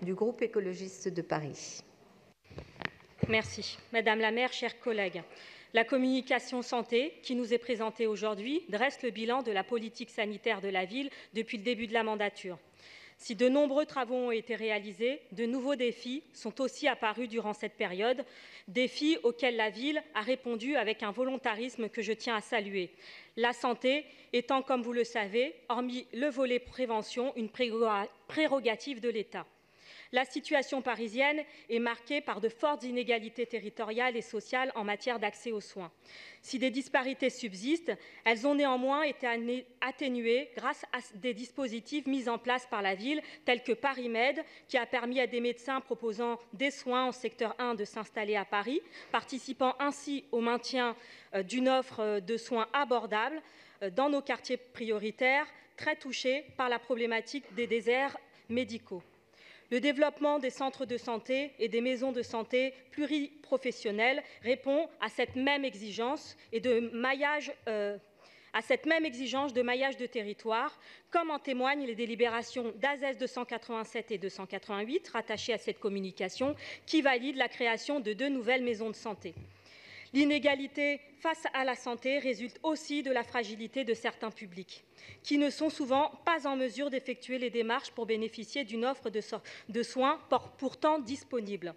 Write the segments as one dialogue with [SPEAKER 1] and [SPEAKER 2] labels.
[SPEAKER 1] du groupe écologiste de Paris.
[SPEAKER 2] Merci. Madame la maire, chers collègues, la communication santé qui nous est présentée aujourd'hui dresse le bilan de la politique sanitaire de la ville depuis le début de la mandature. Si de nombreux travaux ont été réalisés, de nouveaux défis sont aussi apparus durant cette période, défis auxquels la ville a répondu avec un volontarisme que je tiens à saluer. La santé étant, comme vous le savez, hormis le volet prévention, une prérogative de l'État. La situation parisienne est marquée par de fortes inégalités territoriales et sociales en matière d'accès aux soins. Si des disparités subsistent, elles ont néanmoins été atténuées grâce à des dispositifs mis en place par la ville, tels que ParisMed, qui a permis à des médecins proposant des soins en secteur 1 de s'installer à Paris, participant ainsi au maintien d'une offre de soins abordables dans nos quartiers prioritaires, très touchés par la problématique des déserts médicaux. Le développement des centres de santé et des maisons de santé pluriprofessionnelles répond à cette même exigence de maillage de territoire, comme en témoignent les délibérations d'ASES 287 et 288 rattachées à cette communication, qui valident la création de 2 nouvelles maisons de santé. L'inégalité face à la santé résulte aussi de la fragilité de certains publics, qui ne sont souvent pas en mesure d'effectuer les démarches pour bénéficier d'une offre de soins pourtant disponible.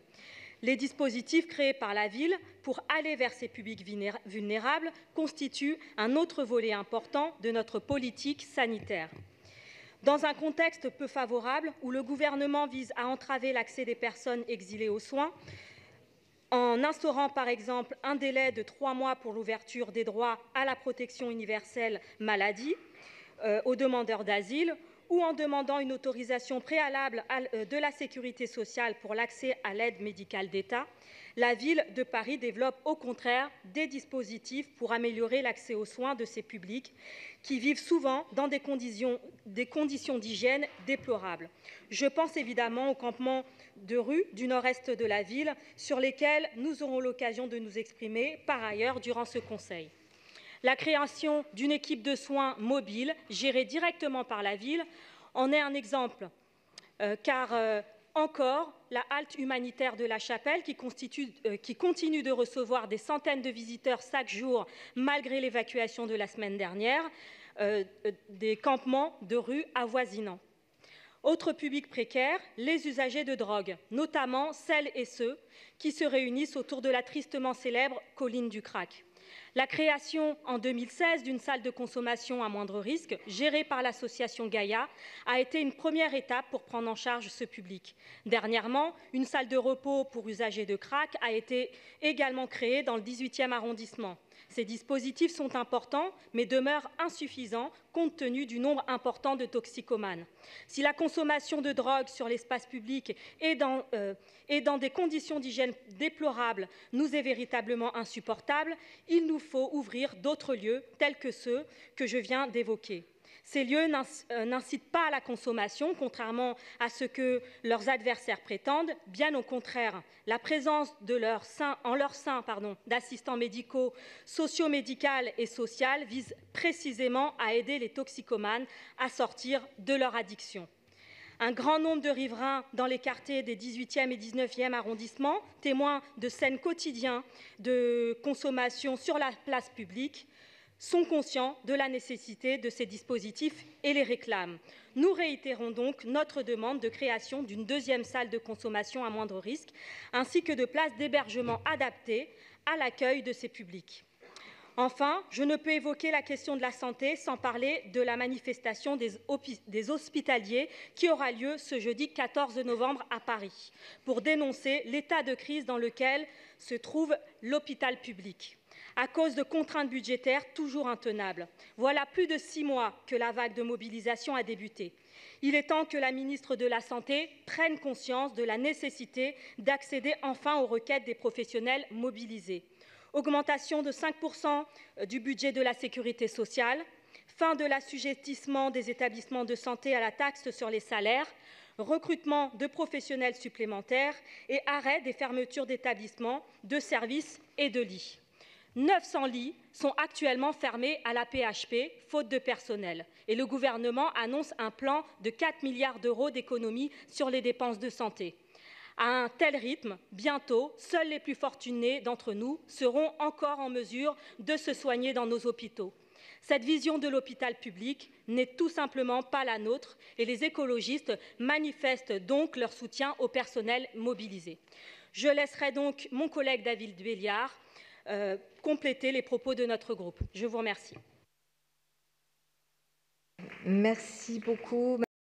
[SPEAKER 2] Les dispositifs créés par la ville pour aller vers ces publics vulnérables constituent un autre volet important de notre politique sanitaire. Dans un contexte peu favorable où le gouvernement vise à entraver l'accès des personnes exilées aux soins, en instaurant par exemple un délai de 3 mois pour l'ouverture des droits à la protection universelle maladie aux demandeurs d'asile, ou en demandant une autorisation préalable de la sécurité sociale pour l'accès à l'aide médicale d'État, la ville de Paris développe au contraire des dispositifs pour améliorer l'accès aux soins de ces publics qui vivent souvent dans des conditions d'hygiène déplorables. Je pense évidemment aux campements de rue du nord-est de la ville, sur lesquels nous aurons l'occasion de nous exprimer par ailleurs durant ce Conseil. La création d'une équipe de soins mobile, gérée directement par la ville, en est un exemple, car encore, la halte humanitaire de la Chapelle, qui continue de recevoir des centaines de visiteurs chaque jour, malgré l'évacuation de la semaine dernière, des campements de rue avoisinants. Autre public précaire, les usagers de drogue, notamment celles et ceux qui se réunissent autour de la tristement célèbre colline du crack. La création en 2016 d'une salle de consommation à moindre risque, gérée par l'association Gaïa, a été une première étape pour prendre en charge ce public. Dernièrement, une salle de repos pour usagers de crack a été également créée dans le 18e arrondissement. Ces dispositifs sont importants, mais demeurent insuffisants compte tenu du nombre important de toxicomanes. Si la consommation de drogue sur l'espace public et dans des conditions d'hygiène déplorables nous est véritablement insupportable, il nous faut ouvrir d'autres lieux tels que ceux que je viens d'évoquer. Ces lieux n'incitent pas à la consommation, contrairement à ce que leurs adversaires prétendent. Bien au contraire, la présence en leur sein d'assistants médicaux, socio-médicaux et sociaux vise précisément à aider les toxicomanes à sortir de leur addiction. Un grand nombre de riverains dans les quartiers des 18e et 19e arrondissements, témoins de scènes quotidiennes de consommation sur la place publique, sont conscients de la nécessité de ces dispositifs et les réclament. Nous réitérons donc notre demande de création d'une 2e salle de consommation à moindre risque, ainsi que de places d'hébergement adaptées à l'accueil de ces publics. Enfin, je ne peux évoquer la question de la santé sans parler de la manifestation des hospitaliers qui aura lieu ce jeudi 14 novembre à Paris, pour dénoncer l'état de crise dans lequel se trouve l'hôpital public, à cause de contraintes budgétaires toujours intenables. Voilà plus de 6 mois que la vague de mobilisation a débuté. Il est temps que la ministre de la Santé prenne conscience de la nécessité d'accéder enfin aux requêtes des professionnels mobilisés. Augmentation de 5% du budget de la sécurité sociale, fin de l'assujettissement des établissements de santé à la taxe sur les salaires, recrutement de professionnels supplémentaires et arrêt des fermetures d'établissements, de services et de lits. 900 lits sont actuellement fermés à la PHP, faute de personnel. Et le gouvernement annonce un plan de 4 milliards d'euros d'économies sur les dépenses de santé. À un tel rythme, bientôt, seuls les plus fortunés d'entre nous seront encore en mesure de se soigner dans nos hôpitaux. Cette vision de l'hôpital public n'est tout simplement pas la nôtre et les écologistes manifestent donc leur soutien au personnel mobilisé. Je laisserai donc mon collègue David Béliard compléter les propos de notre groupe. Je vous remercie.
[SPEAKER 1] Merci beaucoup.